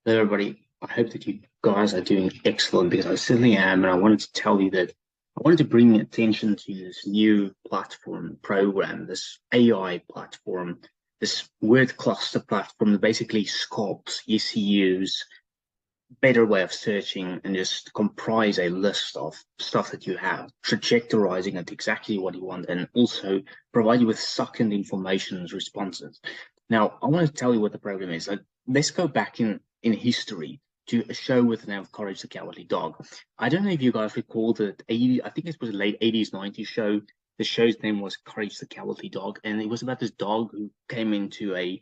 Hello, everybody. I hope that you guys are doing excellent because I certainly am. And I wanted to tell you that I wanted to bring attention to this new platform program, this AI platform, this word cluster platform that basically scopes ECUs, better way of searching, and just comprise a list of stuff that you have, trajectorizing it exactly what you want, and also provide you with succinct information and responses. Now, I want to tell you what the program is. Let's go back in history to a show with the name of Courage the Cowardly Dog. I don't know if you guys recall that 80, I think it was a late 80s, 90s show. The show's name was Courage the Cowardly Dog, and it was about this dog who came into a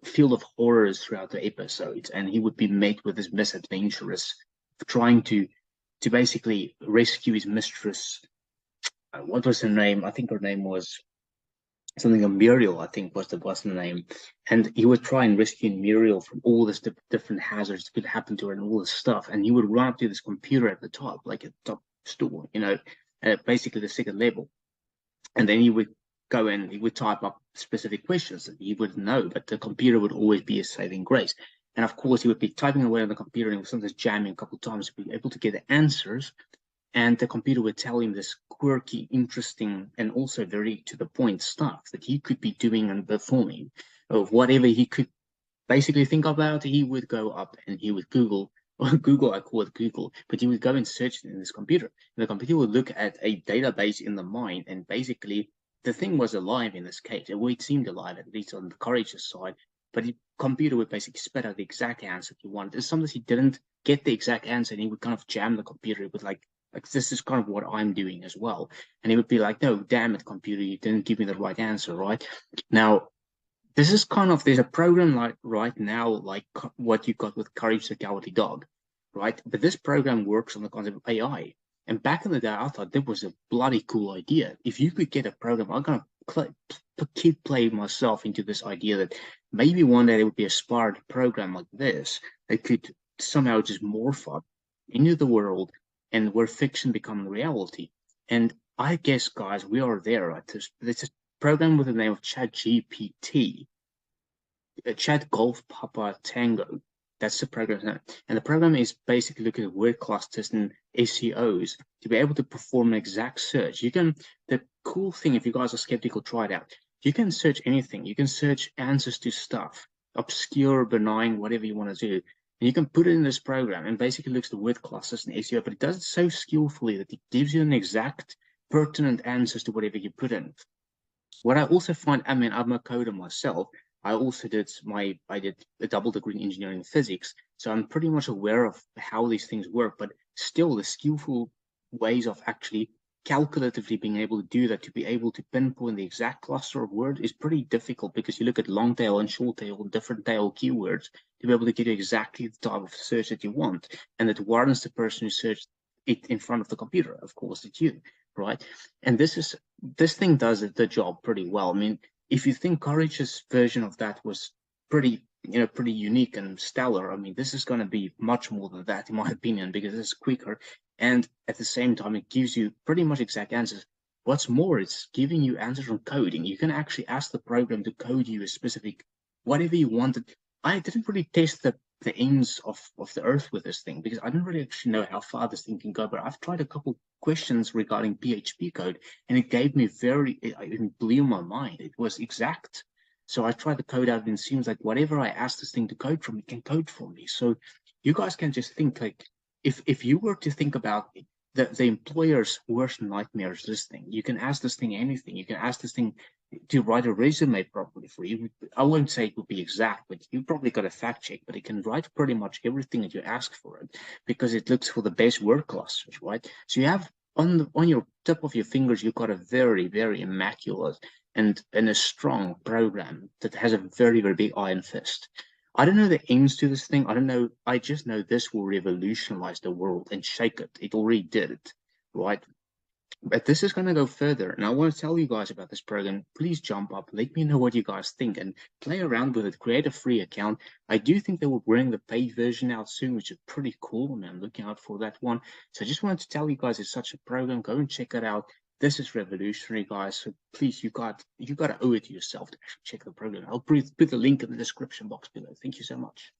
field of horrors throughout the episodes, and he would be met with this misadventurous trying to basically rescue his mistress. What was her name? I think her name was something of Muriel, I think was the name. And he would try and rescue Muriel from all this different hazards that could happen to her and all this stuff. And he would run up to this computer at the top, like a top store, basically the second level. And then he would go and he would type up specific questions that he would know, but the computer would always be a saving grace. And of course, he would be typing away on the computer and sometimes jamming a couple of times to be able to get the answers. And the computer would tell him this quirky, interesting, and also very to the point stuff that he could be doing and performing, or whatever he could basically think about. He would go up and he would Google, or Google, I call it Google, but he would go and search it in this computer. And the computer would look at a database in the mind, and basically the thing was alive in this case. It seemed alive, at least on the Courageous side, but the computer would basically spit out the exact answer he wanted. And sometimes he didn't get the exact answer, and he would kind of jam the computer with like this is kind of what I'm doing as well. And he would be like, no, damn it, computer, you didn't give me the right answer, right? Now, this is kind of, there's a program like right now, like what you got with Courage the Cowardly Dog, right? But this program works on the concept of AI. And back in the day, I thought that was a bloody cool idea. If you could get a program, I'm going to keep playing myself into this idea that maybe one day there would be a smart program like this that could somehow just morph up into the world and where fiction becomes reality. And I guess, guys, we are there, right? There's a program with the name of ChatGPT, Chat Golf Papa Tango. That's the program name. And the program is basically looking at word clusters and SEOs to be able to perform an exact search. The cool thing, if you guys are skeptical, try it out. You can search anything. You can search answers to stuff, obscure, benign, whatever you want to do. And you can put it in this program and basically looks at word clusters and SEO, but it does it so skillfully that it gives you an exact pertinent answers to whatever you put in. What I also find, I mean, I'm a coder myself. I did a double degree in engineering and physics, so I'm pretty much aware of how these things work. But still, the skillful ways of actually calculatively being able to do that, to be able to pinpoint the exact cluster of words, is pretty difficult because you look at long tail and short tail and different tail keywords to be able to get you exactly the type of search that you want, and that warrants the person who searched it in front of the computer. Of course, it's you, right? And this thing does the job pretty well. I mean, if you think Courage's version of that was pretty unique and stellar, I mean, this is going to be much more than that, in my opinion, because it's quicker, and at the same time, it gives you pretty much exact answers. What's more, it's giving you answers from coding. You can actually ask the program to code you a specific, whatever you wanted. I didn't really test the ends of the earth with this thing because I didn't really actually know how far this thing can go, but I've tried a couple questions regarding PHP code, and it gave me it blew my mind. It was exact. So I tried the code out, and it seems like whatever I asked this thing to code from, it can code for me. So you guys can just think like, if you were to think about the employer's worst nightmare is this thing. You can ask this thing anything. You can ask this thing to write a resume properly for you. I won't say it would be exact, but you probably got a fact check, but it can write pretty much everything that you ask for it because it looks for the best word clusters, right? So you have on your tip of your fingers, you've got a very, very immaculate and a strong program that has a very, very big iron fist. I don't know the ends to this thing. I don't know. I just know this will revolutionize the world and shake it. It already did it, right? But this is going to go further, and I want to tell you guys about this program. Please jump up, let me know what you guys think, and play around with it. Create a free account. I do think they will bring the paid version out soon, which is pretty cool. I mean, I'm looking out for that one. So I just wanted to tell you guys it's such a program. Go and check it out. This is revolutionary, guys. So please, you got to owe it to yourself to actually check the program. I'll put the link in the description box below. Thank you so much.